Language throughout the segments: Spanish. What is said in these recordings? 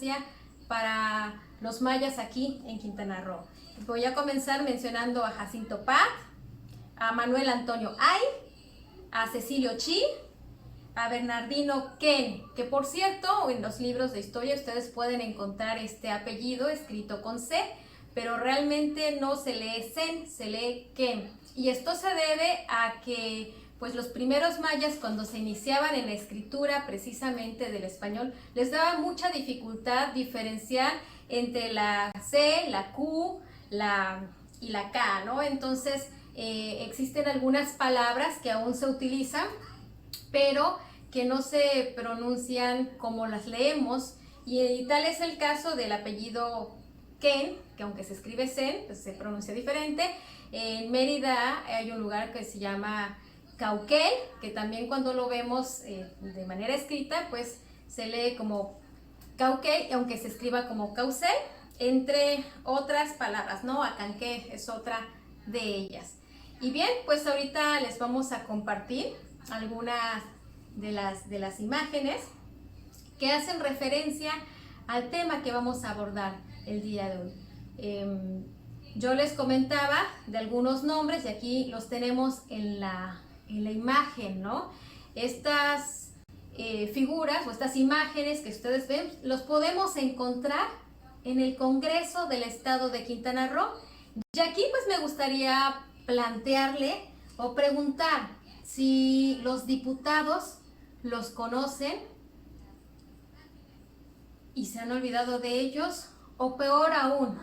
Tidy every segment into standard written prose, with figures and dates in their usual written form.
importancia para los mayas aquí en Quintana Roo. Voy a comenzar mencionando a Jacinto Paz, a Manuel Antonio Ay, a Cecilio Chi, a Bernardino Ken, que por cierto, en los libros de historia ustedes pueden encontrar este apellido escrito con C, pero realmente no se lee Sen, se lee Ken. Y esto se debe a que pues los primeros mayas, cuando se iniciaban en la escritura precisamente del español, les daba mucha dificultad diferenciar entre la C, la Q, y la K, ¿no? Entonces existen algunas palabras que aún se utilizan, pero que no se pronuncian como las leemos, y tal es el caso del apellido Ken, que aunque se escribe Sen, pues se pronuncia diferente. En Mérida hay un lugar que se llama Cauquel, que también cuando lo vemos de manera escrita, pues se lee como Cauquel, aunque se escriba como Caucel, entre otras palabras, ¿no? Acanqué es otra de ellas. Y bien, pues ahorita les vamos a compartir algunas de las imágenes que hacen referencia al tema que vamos a abordar el día de hoy. Yo les comentaba de algunos nombres y aquí los tenemos en la imagen, ¿no? Estas figuras o estas imágenes que ustedes ven, los podemos encontrar en el Congreso del Estado de Quintana Roo. Y aquí pues me gustaría plantearle o preguntar si los diputados los conocen y se han olvidado de ellos, o peor aún,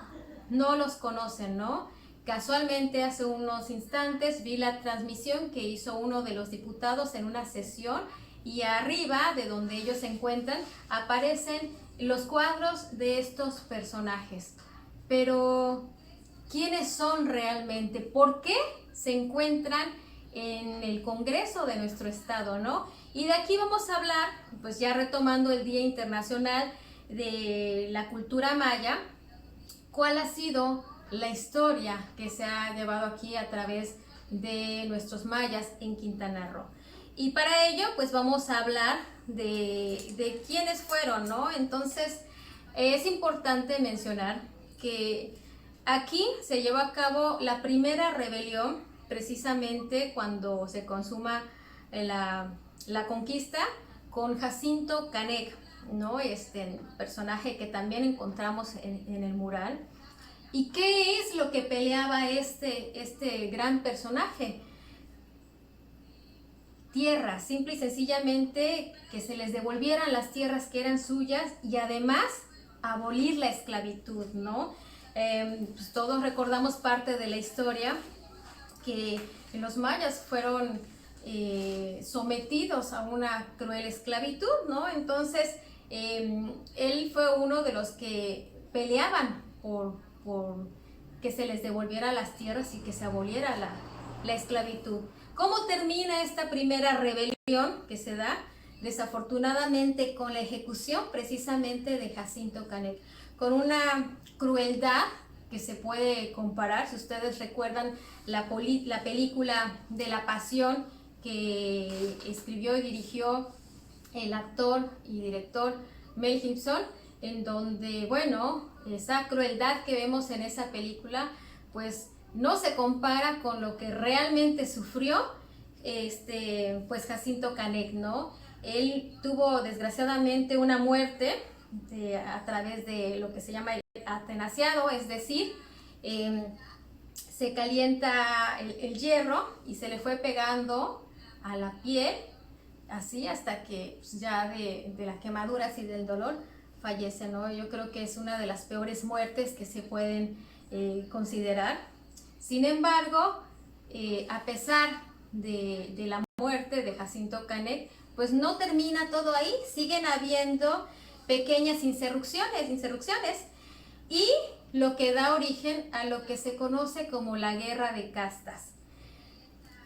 no los conocen, ¿no? Casualmente hace unos instantes vi la transmisión que hizo uno de los diputados en una sesión, y arriba de donde ellos se encuentran aparecen los cuadros de estos personajes. Pero ¿quiénes son realmente? ¿Por qué se encuentran en el Congreso de nuestro estado, no? Y de aquí vamos a hablar, pues ya retomando el Día Internacional de la Cultura Maya, cuál ha sido la historia que se ha llevado aquí a través de nuestros mayas en Quintana Roo. Y para ello, pues vamos a hablar de quiénes fueron, ¿no? Entonces, es importante mencionar que aquí se llevó a cabo la primera rebelión, precisamente cuando se consuma la conquista, con Jacinto Caneg, ¿no? Este personaje que también encontramos en el mural. ¿Y qué es lo que peleaba este gran personaje? Tierras, simple y sencillamente que se les devolvieran las tierras que eran suyas, y además abolir la esclavitud, ¿no? Pues todos recordamos parte de la historia que los mayas fueron sometidos a una cruel esclavitud, ¿no? Entonces él fue uno de los que peleaban por que se les devolviera las tierras y que se aboliera la esclavitud. ¿Cómo termina esta primera rebelión que se da? Desafortunadamente con la ejecución precisamente de Jacinto Caneg, con una crueldad que se puede comparar, si ustedes recuerdan la película de La Pasión que escribió y dirigió el actor y director Mel Gibson, en donde, bueno, esa crueldad que vemos en esa película, pues no se compara con lo que realmente sufrió pues Jacinto Caneg, ¿no? Él tuvo desgraciadamente una muerte a través de lo que se llama el atenaciado, es decir, se calienta el hierro y se le fue pegando a la piel, así hasta que pues, ya de las quemaduras y del dolor fallece, ¿no? Yo creo que es una de las peores muertes que se pueden considerar. Sin embargo, a pesar de la muerte de Jacinto Caneg, pues no termina todo ahí, siguen habiendo pequeñas insurrecciones, y lo que da origen a lo que se conoce como la Guerra de Castas.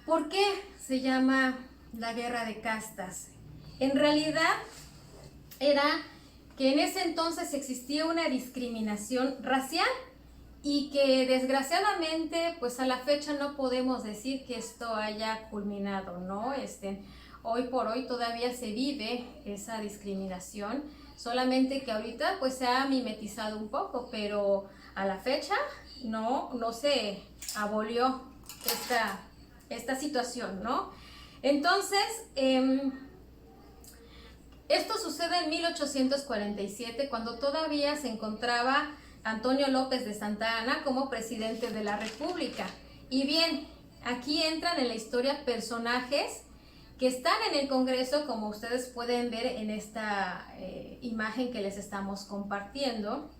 ¿Por qué se llama la Guerra de Castas? En realidad era que en ese entonces existía una discriminación racial, y que desgraciadamente pues a la fecha no podemos decir que esto haya culminado, ¿no? Hoy por hoy todavía se vive esa discriminación solamente que ahorita pues se ha mimetizado un poco, pero a la fecha no se abolió esta situación, ¿no? Entonces, esto sucede en 1847, cuando todavía se encontraba Antonio López de Santa Anna como presidente de la República. Y bien, aquí entran en la historia personajes que están en el Congreso, como ustedes pueden ver en esta imagen que les estamos compartiendo.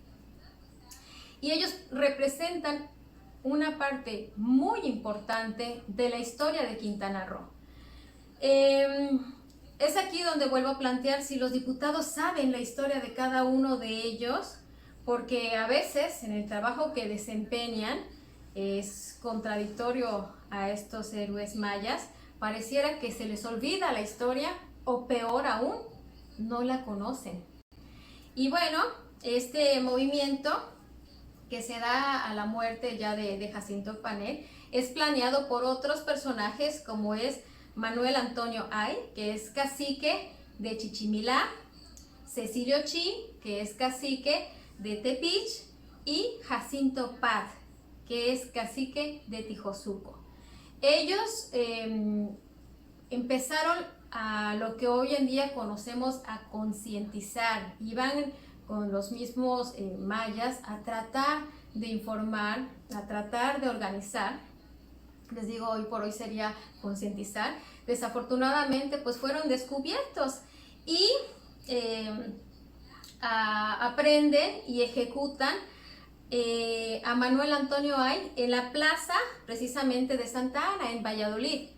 Y ellos representan una parte muy importante de la historia de Quintana Roo. Es aquí donde vuelvo a plantear si los diputados saben la historia de cada uno de ellos, porque a veces en el trabajo que desempeñan es contradictorio a estos héroes mayas, pareciera que se les olvida la historia o peor aún, no la conocen. Y bueno, este movimiento que se da a la muerte ya de Jacinto Panel es planeado por otros personajes como es Manuel Antonio Ay, que es cacique de Chichimilá, Cecilio Chi, que es cacique de Tepich, y Jacinto Paz, que es cacique de Tijosuco. Ellos empezaron a lo que hoy en día conocemos a concientizar, iban con los mismos mayas a tratar de informar, a tratar de organizar. Les digo, hoy por hoy sería concientizar. Desafortunadamente pues fueron descubiertos y aprenden y ejecutan a Manuel Antonio Ay en la plaza precisamente de Santa Anna, en Valladolid.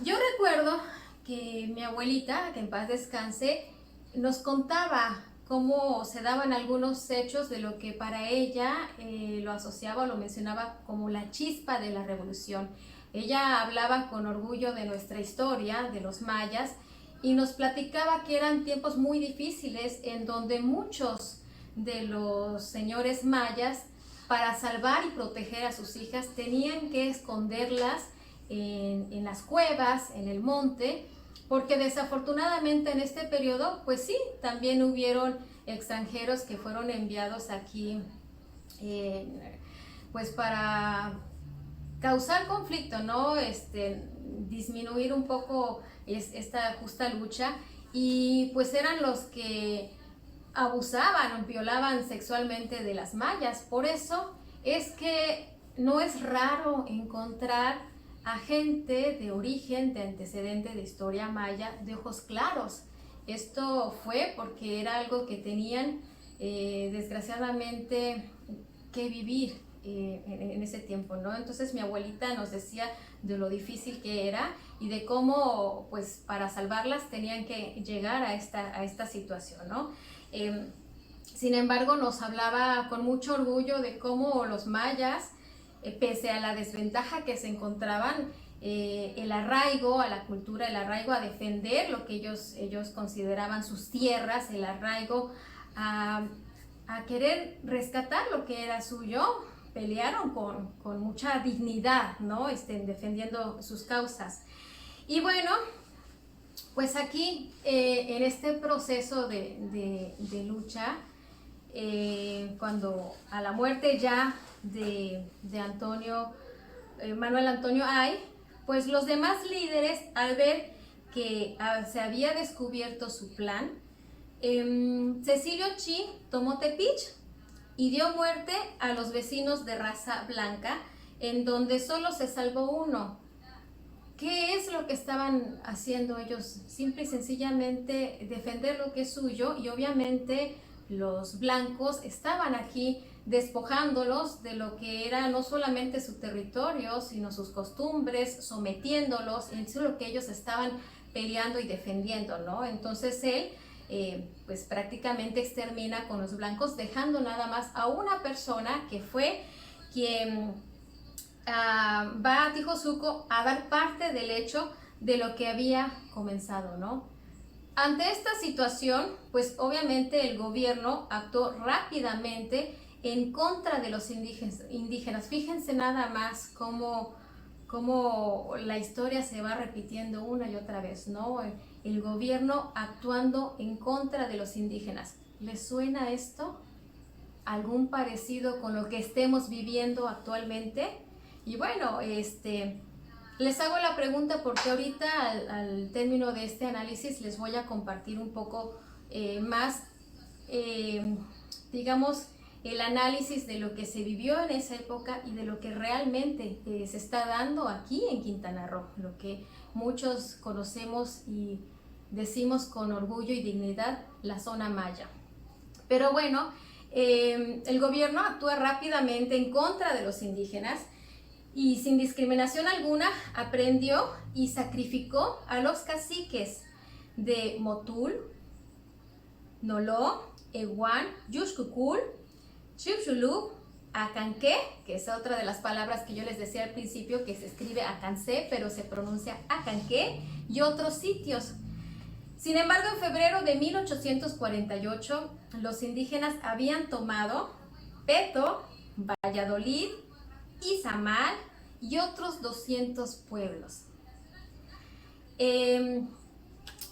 Yo recuerdo que mi abuelita, que en paz descanse, nos contaba cómo se daban algunos hechos de lo que para ella lo asociaba o lo mencionaba como la chispa de la revolución. Ella hablaba con orgullo de nuestra historia, de los mayas, y nos platicaba que eran tiempos muy difíciles en donde muchos de los señores mayas, para salvar y proteger a sus hijas, tenían que esconderlas en las cuevas, en el monte, porque desafortunadamente en este periodo, pues sí, también hubieron extranjeros que fueron enviados aquí, pues para causar conflicto, ¿no? Disminuir un poco esta justa lucha, y pues eran los que abusaban o violaban sexualmente de las mayas. Por eso es que no es raro encontrar a gente de origen, de antecedente de historia maya, de ojos claros. Esto fue porque era algo que tenían desgraciadamente que vivir en ese tiempo, ¿no? Entonces mi abuelita nos decía de lo difícil que era y de cómo pues para salvarlas tenían que llegar a esta situación, ¿no? Sin embargo, nos hablaba con mucho orgullo de cómo los mayas, pese a la desventaja que se encontraban, el arraigo a la cultura, el arraigo a defender lo que ellos consideraban sus tierras, el arraigo a querer rescatar lo que era suyo, pelearon con mucha dignidad, ¿no? Defendiendo sus causas. Y bueno, pues aquí en este proceso de lucha, cuando a la muerte ya de Manuel Antonio Ay, pues los demás líderes, al ver que se había descubierto su plan, Cecilio Chi tomó Tepich y dio muerte a los vecinos de raza blanca, en donde solo se salvó uno. ¿Qué es lo que estaban haciendo ellos? Simple y sencillamente defender lo que es suyo, y obviamente los blancos estaban aquí despojándolos de lo que era no solamente su territorio, sino sus costumbres, sometiéndolos, en lo que ellos estaban peleando y defendiendo, ¿no? Entonces él pues prácticamente extermina con los blancos, dejando nada más a una persona que fue quien va a Tijosuco a dar parte del hecho de lo que había comenzado, ¿no? Ante esta situación, pues obviamente el gobierno actuó rápidamente en contra de los indígenas. Fíjense nada más cómo la historia se va repitiendo una y otra vez, ¿no? el gobierno actuando en contra de los indígenas. ¿Les suena esto? ¿Algún parecido con lo que estemos viviendo actualmente? Y bueno, les hago la pregunta porque ahorita al término de este análisis les voy a compartir un poco más, digamos, el análisis de lo que se vivió en esa época y de lo que realmente se está dando aquí en Quintana Roo, lo que muchos conocemos y decimos con orgullo y dignidad, la zona maya. Pero bueno, el gobierno actúa rápidamente en contra de los indígenas y sin discriminación alguna aprendió y sacrificó a los caciques de Motul, Nolo, Eguán, Yuxcucul, Xixulub, Acanqué, que es otra de las palabras que yo les decía al principio, que se escribe Acancé, pero se pronuncia Acanqué, y otros sitios. Sin embargo, en febrero de 1848, los indígenas habían tomado Peto, Valladolid, Izamal y otros 200 pueblos.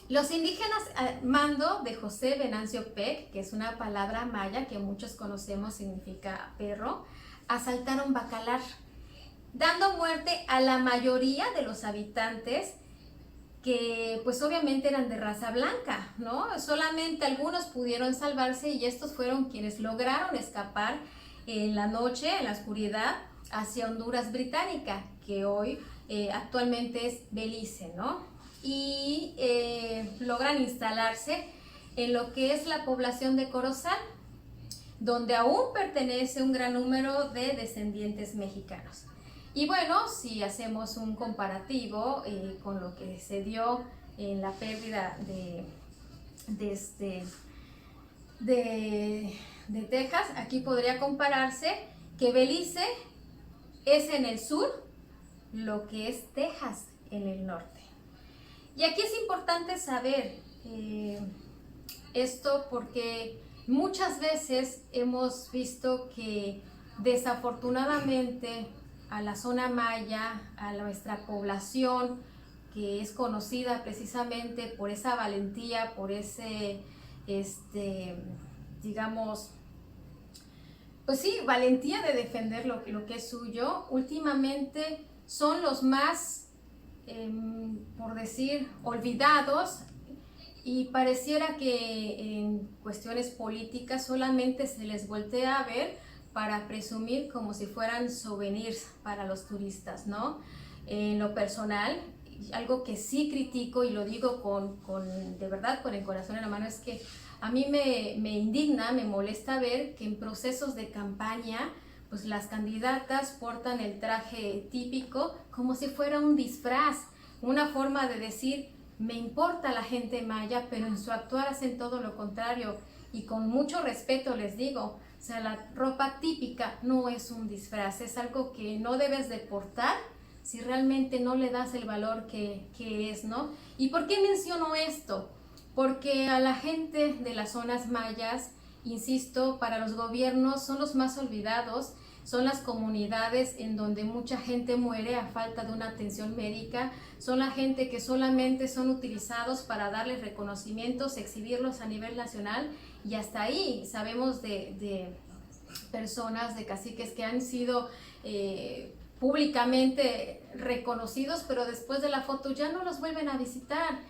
Los indígenas al mando de José Venancio Pec, que es una palabra maya que muchos conocemos, significa perro, asaltaron Bacalar, dando muerte a la mayoría de los habitantes que pues obviamente eran de raza blanca, ¿no? Solamente algunos pudieron salvarse y estos fueron quienes lograron escapar en la noche, en la oscuridad, hacia Honduras Británica, que hoy actualmente es Belice, ¿no? Y logran instalarse en lo que es la población de Corozal, donde aún pertenece un gran número de descendientes mexicanos. Y bueno, si hacemos un comparativo con lo que se dio en la pérdida de Texas, aquí podría compararse que Belice es en el sur lo que es Texas en el norte. Y aquí es importante saber esto porque muchas veces hemos visto que desafortunadamente a la zona maya, a nuestra población, que es conocida precisamente por esa valentía, por ese, digamos, pues sí, valentía de defender lo que es suyo, últimamente son los más, por decir, olvidados, y pareciera que en cuestiones políticas solamente se les voltea a ver para presumir como si fueran souvenirs para los turistas, ¿no? En lo personal, algo que sí critico y lo digo de verdad con el corazón en la mano, es que a mí me indigna, me molesta ver que en procesos de campaña pues las candidatas portan el traje típico como si fuera un disfraz, una forma de decir me importa la gente maya, pero en su actuar hacen todo lo contrario. Y con mucho respeto les digo, o sea, la ropa típica no es un disfraz, es algo que no debes de portar si realmente no le das el valor que es, ¿no? ¿Y por qué menciono esto? Porque a la gente de las zonas mayas, insisto, para los gobiernos son los más olvidados, son las comunidades en donde mucha gente muere a falta de una atención médica, son la gente que solamente son utilizados para darles reconocimientos, exhibirlos a nivel nacional, y hasta ahí sabemos de personas, de caciques que han sido públicamente reconocidos, pero después de la foto ya no los vuelven a visitar.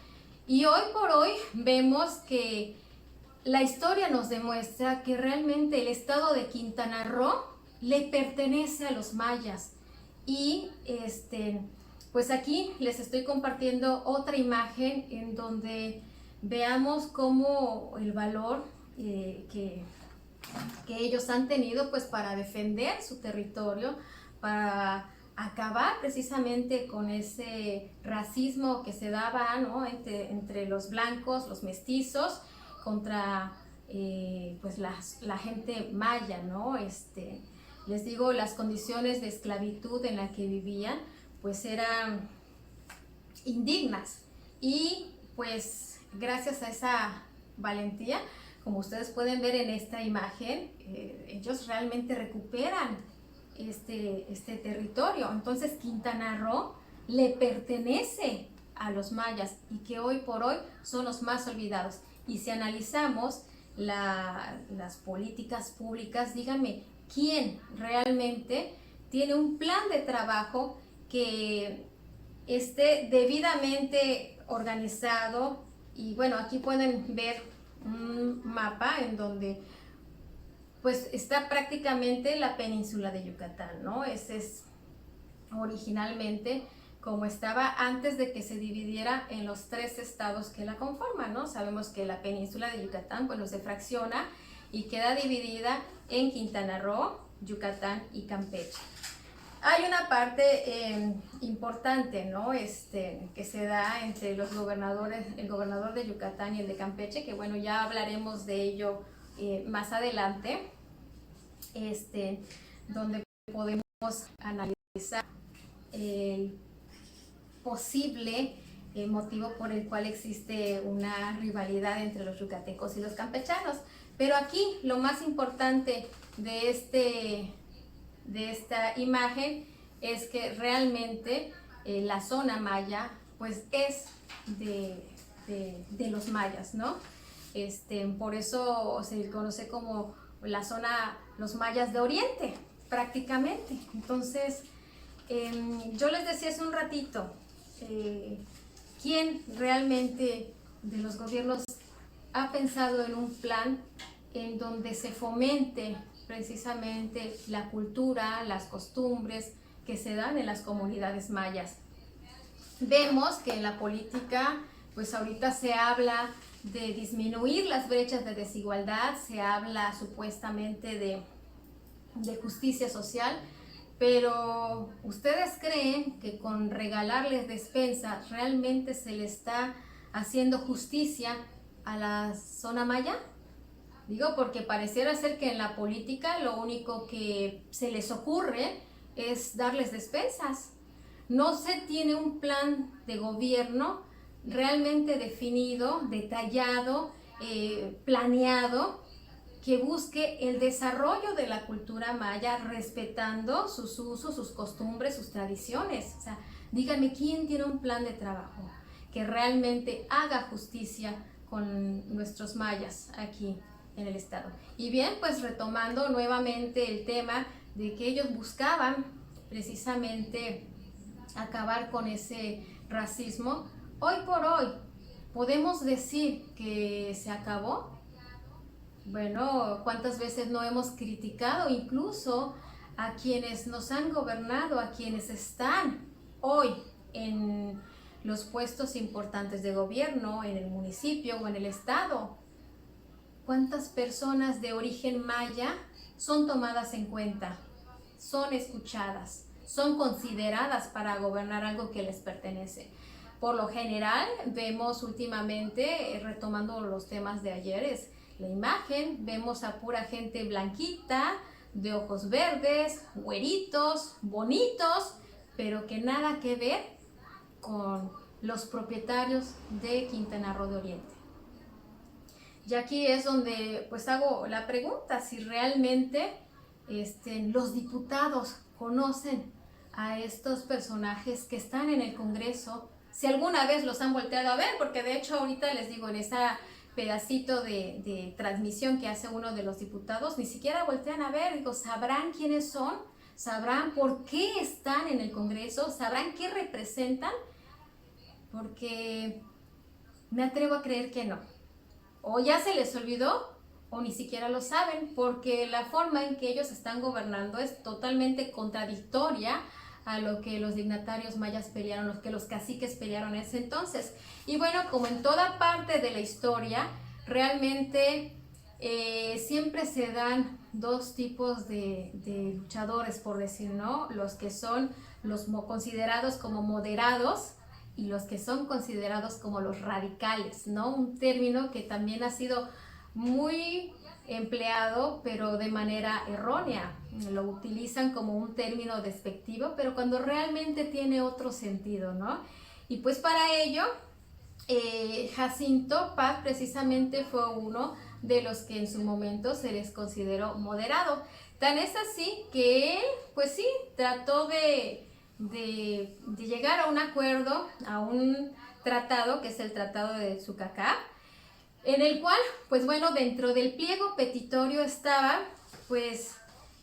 Y hoy por hoy vemos que la historia nos demuestra que realmente el estado de Quintana Roo le pertenece a los mayas. Y pues aquí les estoy compartiendo otra imagen en donde veamos cómo el valor que ellos han tenido pues para defender su territorio, para acabar precisamente con ese racismo que se daba, ¿no? entre los blancos, los mestizos, contra pues la gente maya, ¿no? Les digo, las condiciones de esclavitud en las que vivían pues eran indignas, y pues gracias a esa valentía, como ustedes pueden ver en esta imagen, ellos realmente recuperan este territorio. Entonces Quintana Roo le pertenece a los mayas y que hoy por hoy son los más olvidados. Y si analizamos las políticas públicas, díganme, ¿quién realmente tiene un plan de trabajo que esté debidamente organizado? Y bueno, aquí pueden ver un mapa en donde pues está prácticamente la península de Yucatán, ¿no? Ese es originalmente como estaba antes de que se dividiera en los 3 estados que la conforman, ¿no? Sabemos que la península de Yucatán, bueno, se fracciona y queda dividida en Quintana Roo, Yucatán y Campeche. Hay una parte importante, ¿no? Que se da entre los gobernadores, el gobernador de Yucatán y el de Campeche, que bueno, ya hablaremos de ello más adelante, donde podemos analizar el posible motivo por el cual existe una rivalidad entre los yucatecos y los campechanos. Pero aquí lo más importante de esta imagen es que realmente la zona maya pues es de los mayas, ¿no? Por eso se conoce como la zona, los mayas de Oriente, prácticamente. Entonces, yo les decía hace un ratito, ¿quién realmente de los gobiernos ha pensado en un plan en donde se fomente precisamente la cultura, las costumbres que se dan en las comunidades mayas? Vemos que en la política, pues ahorita se habla de disminuir las brechas de desigualdad, se habla supuestamente de justicia social, pero ¿ustedes creen que con regalarles despensas realmente se le está haciendo justicia a la zona maya? Digo, porque pareciera ser que en la política lo único que se les ocurre es darles despensas. No se tiene un plan de gobierno realmente definido, detallado, planeado, que busque el desarrollo de la cultura maya respetando sus usos, sus costumbres, sus tradiciones. O sea, díganme, ¿quién tiene un plan de trabajo que realmente haga justicia con nuestros mayas aquí en el estado? Y bien, pues retomando nuevamente el tema de que ellos buscaban precisamente acabar con ese racismo, hoy por hoy, ¿podemos decir que se acabó? Bueno, ¿cuántas veces no hemos criticado incluso a quienes nos han gobernado, a quienes están hoy en los puestos importantes de gobierno, en el municipio o en el estado? ¿Cuántas personas de origen maya son tomadas en cuenta, son escuchadas, son consideradas para gobernar algo que les pertenece? Por lo general, vemos últimamente, retomando los temas de ayer, es la imagen, vemos a pura gente blanquita, de ojos verdes, güeritos, bonitos, pero que nada que ver con los propietarios de Quintana Roo de Oriente. Y aquí es donde pues hago la pregunta, si realmente los diputados conocen a estos personajes que están en el Congreso, si alguna vez los han volteado a ver, porque de hecho ahorita les digo, en ese pedacito de transmisión que hace uno de los diputados, ni siquiera voltean a ver, digo, ¿sabrán quiénes son? ¿Sabrán por qué están en el Congreso? ¿Sabrán qué representan? Porque me atrevo a creer que no. O ya se les olvidó, o ni siquiera lo saben, porque la forma en que ellos están gobernando es totalmente contradictoria a lo que los dignatarios mayas pelearon, lo que los caciques pelearon en ese entonces. Y bueno, como en toda parte de la historia, realmente siempre se dan dos tipos de luchadores, por decir, ¿no? Los que son los considerados como moderados y los que son considerados como los radicales, ¿no? Un término que también ha sido muy empleado, pero de manera errónea. Lo utilizan como un término despectivo, pero cuando realmente tiene otro sentido, ¿no? Y pues para ello, Jacinto Paz precisamente fue uno de los que en su momento se les consideró moderado. Tan es así que él, pues sí, trató de llegar a un acuerdo, a un tratado, que es el Tratado de Tsucacá, en el cual, pues bueno, dentro del pliego petitorio estaba, pues,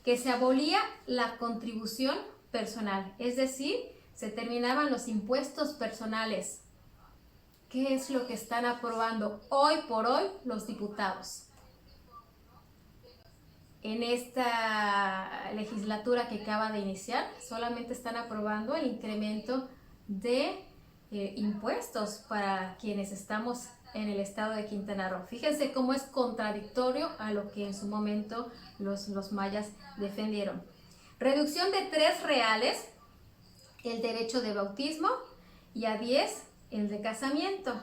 que se abolía la contribución personal, es decir, se terminaban los impuestos personales. ¿Qué es lo que están aprobando hoy por hoy los diputados? En esta legislatura que acaba de iniciar, solamente están aprobando el incremento de impuestos para quienes estamos en el estado de Quintana Roo. Fíjense cómo es contradictorio a lo que en su momento los mayas defendieron. Reducción de 3 reales el derecho de bautismo y a 10 el de casamiento.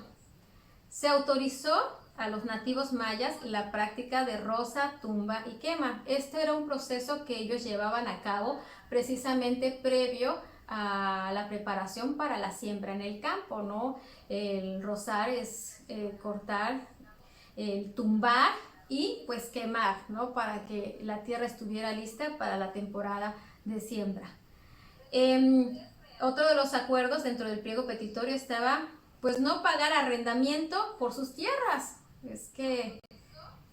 Se autorizó a los nativos mayas la práctica de roza, tumba y quema. Este era un proceso que ellos llevaban a cabo precisamente previo a la preparación para la siembra en el campo, ¿no? El rozar es cortar, el tumbar y pues quemar, ¿no? Para que la tierra estuviera lista para la temporada de siembra. Otro de los acuerdos dentro del pliego petitorio estaba pues no pagar arrendamiento por sus tierras. Es que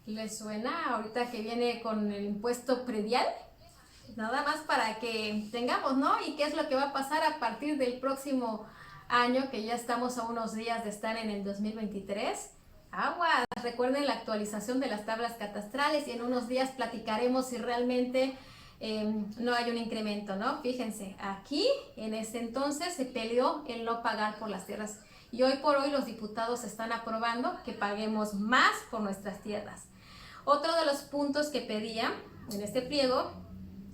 les suena ahorita que viene con el impuesto predial, nada más para que tengamos, ¿no? Y qué es lo que va a pasar a partir del próximo año, que ya estamos a unos días de estar en el 2023. Aguas, recuerden la actualización de las tablas catastrales y en unos días platicaremos si realmente no hay un incremento, ¿no? Fíjense, aquí en ese entonces se peleó el no pagar por las tierras. Y hoy por hoy los diputados están aprobando que paguemos más por nuestras tierras. Otro de los puntos que pedían en este pliego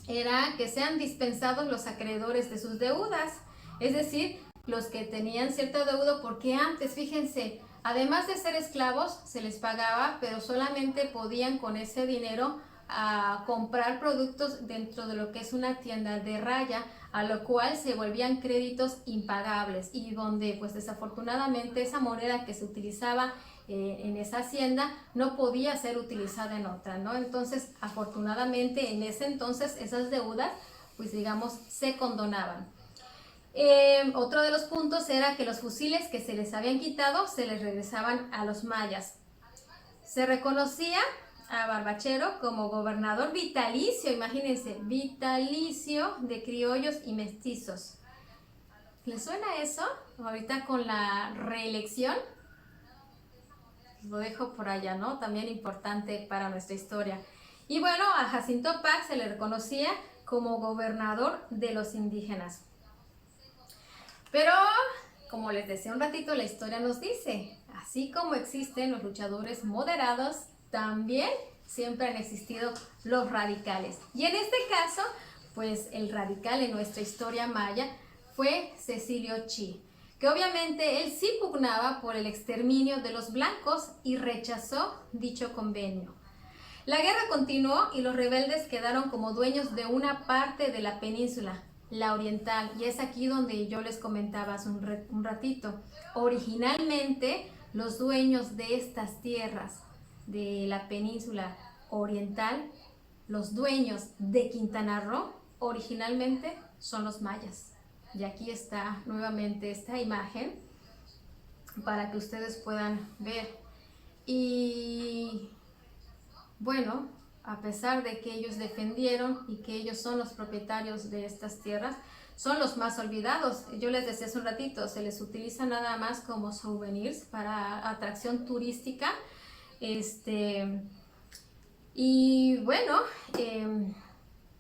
era que sean dispensados los acreedores de sus deudas, es decir, los que tenían cierto deudo, porque antes, fíjense, además de ser esclavos, se les pagaba, pero solamente podían con ese dinero comprar productos dentro de lo que es una tienda de raya, a lo cual se volvían créditos impagables y donde pues desafortunadamente esa moneda que se utilizaba en esa hacienda no podía ser utilizada en otra, ¿no? Entonces afortunadamente en ese entonces esas deudas pues digamos se condonaban. Otro de los puntos era que los fusiles que se les habían quitado se les regresaban a los mayas. Se reconocía a Barbachero como gobernador vitalicio, imagínense, vitalicio de criollos y mestizos. ¿Les suena eso? Ahorita con la reelección, lo dejo por allá, ¿no? También importante para nuestra historia. Y bueno, a Jacinto Pac se le reconocía como gobernador de los indígenas. Pero, como les decía un ratito, la historia nos dice, así como existen los luchadores moderados, también siempre han existido los radicales. Y en este caso, pues el radical en nuestra historia maya fue Cecilio Chi, que obviamente él sí pugnaba por el exterminio de los blancos y rechazó dicho convenio. La guerra continuó y los rebeldes quedaron como dueños de una parte de la península, la oriental, y es aquí donde yo les comentaba hace un ratito. Originalmente, los dueños de estas tierras de la península oriental, los dueños de Quintana Roo, originalmente son los mayas. Y aquí está nuevamente esta imagen para que ustedes puedan ver. Y bueno, a pesar de que ellos defendieron y que ellos son los propietarios de estas tierras, son los más olvidados. Yo les decía hace un ratito, se les utiliza nada más como souvenirs para atracción turística. Y bueno,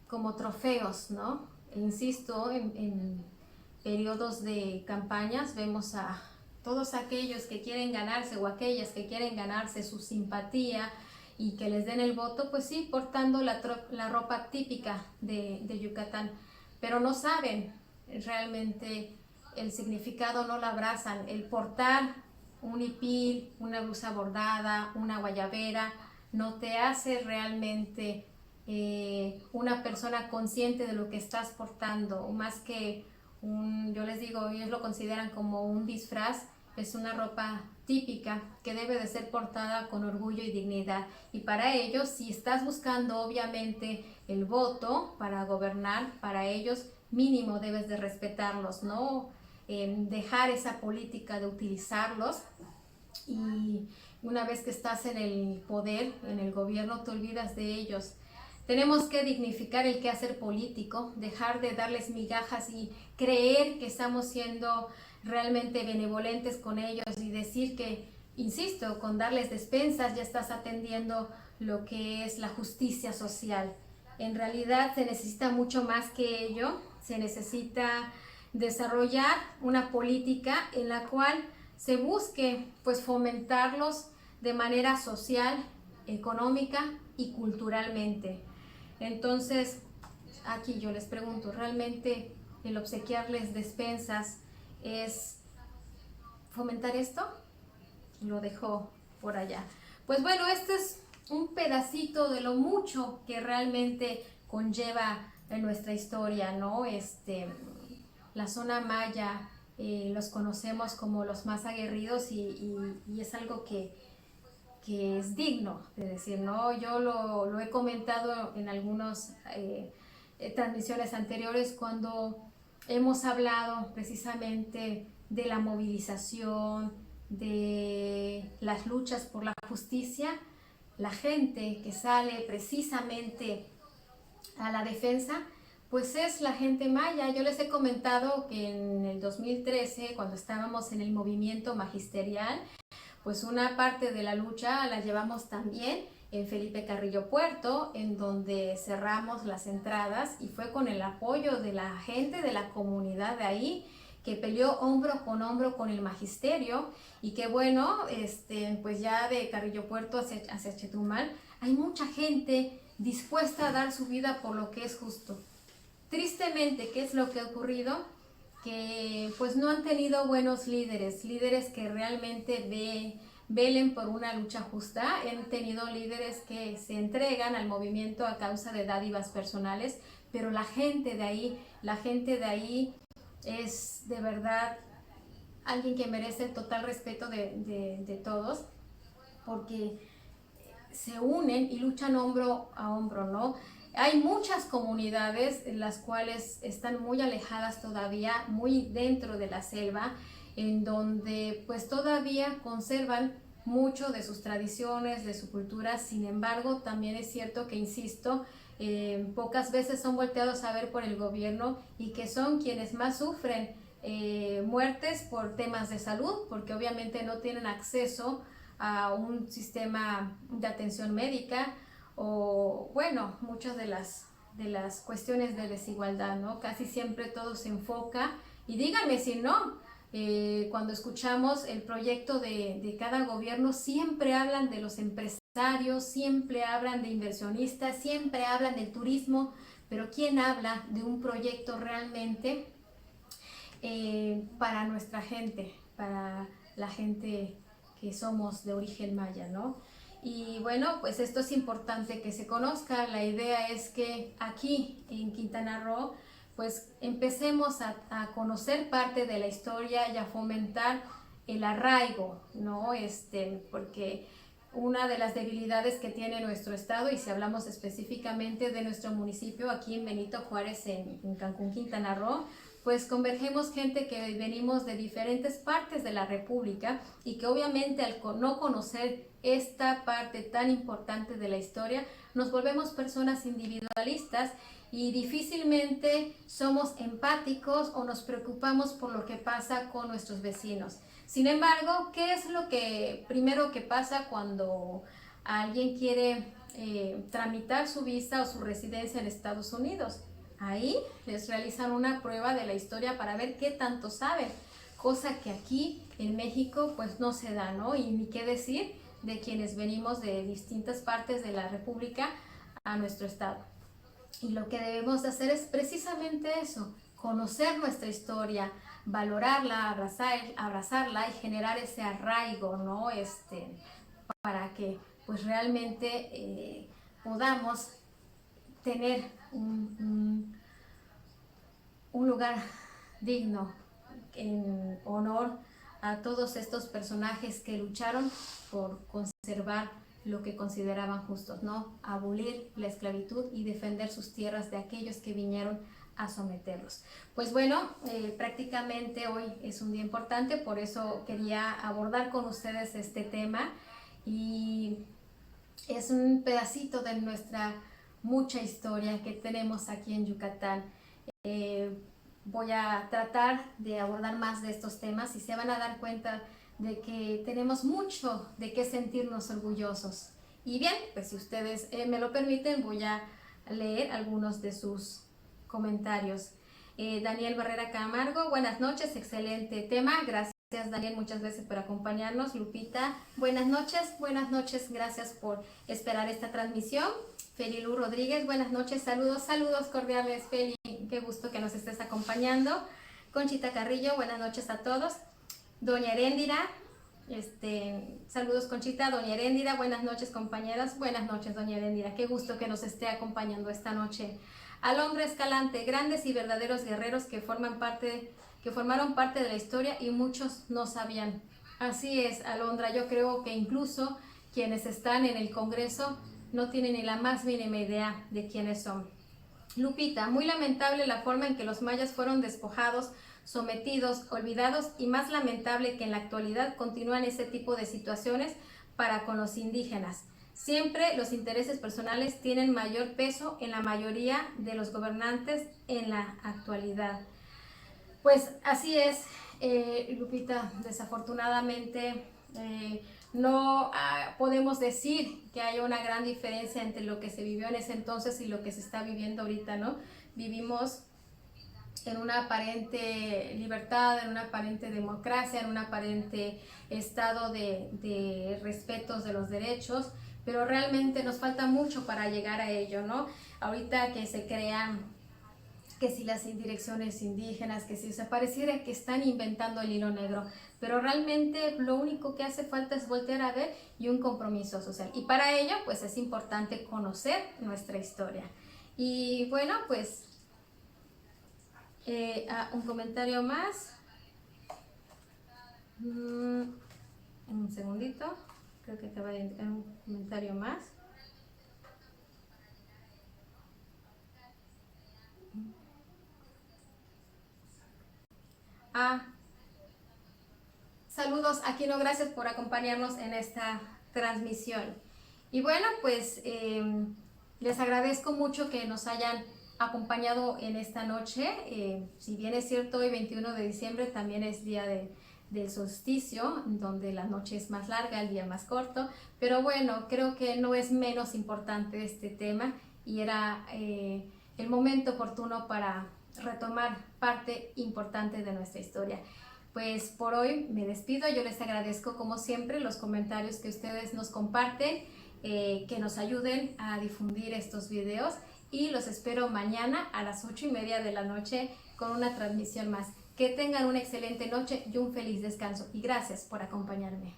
como trofeos, ¿no? Insisto, en periodos de campañas vemos a todos aquellos que quieren ganarse o aquellas que quieren ganarse su simpatía y que les den el voto, pues sí, portando la ropa típica de Yucatán, pero no saben realmente el significado, no la abrazan. El portar un hipil, una blusa bordada, una guayabera, no te hace realmente una persona consciente de lo que estás portando, más que yo les digo, ellos lo consideran como un disfraz, es una ropa típica que debe de ser portada con orgullo y dignidad. Y para ellos, si estás buscando obviamente el voto para gobernar, para ellos mínimo debes de respetarlos, ¿no? dejar esa política de utilizarlos, y una vez que estás en el poder, en el gobierno, te olvidas de ellos. Tenemos que dignificar el quehacer político, dejar de darles migajas y creer que estamos siendo realmente benevolentes con ellos y decir que, insisto, con darles despensas ya estás atendiendo lo que es la justicia social. En realidad se necesita mucho más que ello, se necesita desarrollar una política en la cual se busque pues fomentarlos de manera social, económica y culturalmente. Entonces, aquí yo les pregunto, ¿realmente el obsequiarles despensas es fomentar esto? Lo dejo por allá. Pues bueno, este es un pedacito de lo mucho que realmente conlleva en nuestra historia, ¿no? La zona maya, los conocemos como los más aguerridos y es algo que es digno de decir, ¿no? Yo lo he comentado en algunas transmisiones anteriores cuando hemos hablado precisamente de la movilización, de las luchas por la justicia. La gente que sale precisamente a la defensa, pues es la gente maya. Yo les he comentado que en el 2013, cuando estábamos en el movimiento magisterial, pues una parte de la lucha la llevamos también en Felipe Carrillo Puerto, en donde cerramos las entradas y fue con el apoyo de la gente de la comunidad de ahí, que peleó hombro con el magisterio, y que bueno, pues ya de Carrillo Puerto hacia Chetumal hay mucha gente dispuesta a dar su vida por lo que es justo. Tristemente, ¿qué es lo que ha ocurrido? Que pues no han tenido buenos líderes que realmente velen por una lucha justa. Han tenido líderes que se entregan al movimiento a causa de dádivas personales, pero la gente de ahí es de verdad alguien que merece el total respeto de todos, porque se unen y luchan hombro a hombro, ¿no? Hay muchas comunidades en las cuales están muy alejadas todavía, muy dentro de la selva, en donde pues todavía conservan mucho de sus tradiciones, de su cultura. Sin embargo, también es cierto que, insisto, pocas veces son volteados a ver por el gobierno, y que son quienes más sufren muertes por temas de salud, porque obviamente no tienen acceso a un sistema de atención médica, o bueno, muchas de las cuestiones de desigualdad, ¿no? Casi siempre todo se enfoca, y díganme si no, cuando escuchamos el proyecto de cada gobierno, siempre hablan de los empresarios, siempre hablan de inversionistas, siempre hablan del turismo, pero ¿quién habla de un proyecto realmente para nuestra gente, para la gente que somos de origen maya, ¿no? Y bueno, pues esto es importante que se conozca. La idea es que aquí en Quintana Roo pues empecemos a conocer parte de la historia y a fomentar el arraigo, ¿no? Porque una de las debilidades que tiene nuestro estado, y si hablamos específicamente de nuestro municipio aquí en Benito Juárez, en Cancún, Quintana Roo, pues convergemos gente que venimos de diferentes partes de la República, y que obviamente al no conocer esta parte tan importante de la historia, nos volvemos personas individualistas y difícilmente somos empáticos o nos preocupamos por lo que pasa con nuestros vecinos. Sin embargo, ¿qué es lo que primero que pasa cuando alguien quiere tramitar su visa o su residencia en Estados Unidos? Ahí les realizan una prueba de la historia para ver qué tanto saben, cosa que aquí en México pues no se da, ¿no? Y ni qué decir de quienes venimos de distintas partes de la República a nuestro estado. Y lo que debemos de hacer es precisamente eso, conocer nuestra historia, valorarla, abrazarla y generar ese arraigo, ¿no? Para que pues realmente podamos tener un lugar digno en honor a todos estos personajes que lucharon por conservar lo que consideraban justos, ¿no? Abolir la esclavitud y defender sus tierras de aquellos que vinieron a someterlos. Pues bueno, prácticamente hoy es un día importante, por eso quería abordar con ustedes este tema, y es un pedacito de nuestra mucha historia que tenemos aquí en Yucatán. Voy a tratar de abordar más de estos temas y se van a dar cuenta de que tenemos mucho de qué sentirnos orgullosos. Y bien, pues si ustedes me lo permiten, voy a leer algunos de sus comentarios. Daniel Barrera Camargo, buenas noches, excelente tema, gracias Daniel, muchas veces por acompañarnos. Lupita, buenas noches, gracias por esperar esta transmisión. Felilu Rodríguez, buenas noches, saludos cordiales, Feli, qué gusto que nos estés acompañando. Conchita Carrillo, buenas noches a todos. Doña Heréndira, saludos Conchita. Doña Heréndira, buenas noches compañeras, buenas noches Doña Heréndira, qué gusto que nos esté acompañando esta noche. Alondra Escalante, grandes y verdaderos guerreros que formaron parte de la historia y muchos no sabían. Así es, Alondra, yo creo que incluso quienes están en el Congreso no tienen ni la más mínima idea de quiénes son. Lupita, muy lamentable la forma en que los mayas fueron despojados, sometidos, olvidados, y más lamentable que en la actualidad continúan ese tipo de situaciones para con los indígenas. Siempre los intereses personales tienen mayor peso en la mayoría de los gobernantes en la actualidad. Pues así es, Lupita, desafortunadamente no podemos decir que haya una gran diferencia entre lo que se vivió en ese entonces y lo que se está viviendo ahorita, ¿no? Vivimos en una aparente libertad, en una aparente democracia, en un aparente estado de respetos de los derechos, pero realmente nos falta mucho para llegar a ello, ¿no? Ahorita que se crean que si las direcciones indígenas, que si se pareciera que están inventando el hilo negro, pero realmente lo único que hace falta es voltear a ver y un compromiso social. Y para ello, pues es importante conocer nuestra historia. Y bueno, pues un comentario más. Un segundito, creo que acaba de entrar un comentario más. Saludos, Aquino, gracias por acompañarnos en esta transmisión. Y bueno, pues les agradezco mucho que nos hayan acompañado en esta noche. Si bien es cierto, hoy 21 de diciembre también es día del solsticio, donde la noche es más larga, el día más corto, pero bueno, creo que no es menos importante este tema y era el momento oportuno para retomar parte importante de nuestra historia. Pues por hoy me despido, yo les agradezco como siempre los comentarios que ustedes nos comparten, que nos ayuden a difundir estos videos, y los espero mañana a las 8:30 de la noche con una transmisión más. Que tengan una excelente noche y un feliz descanso, y gracias por acompañarme.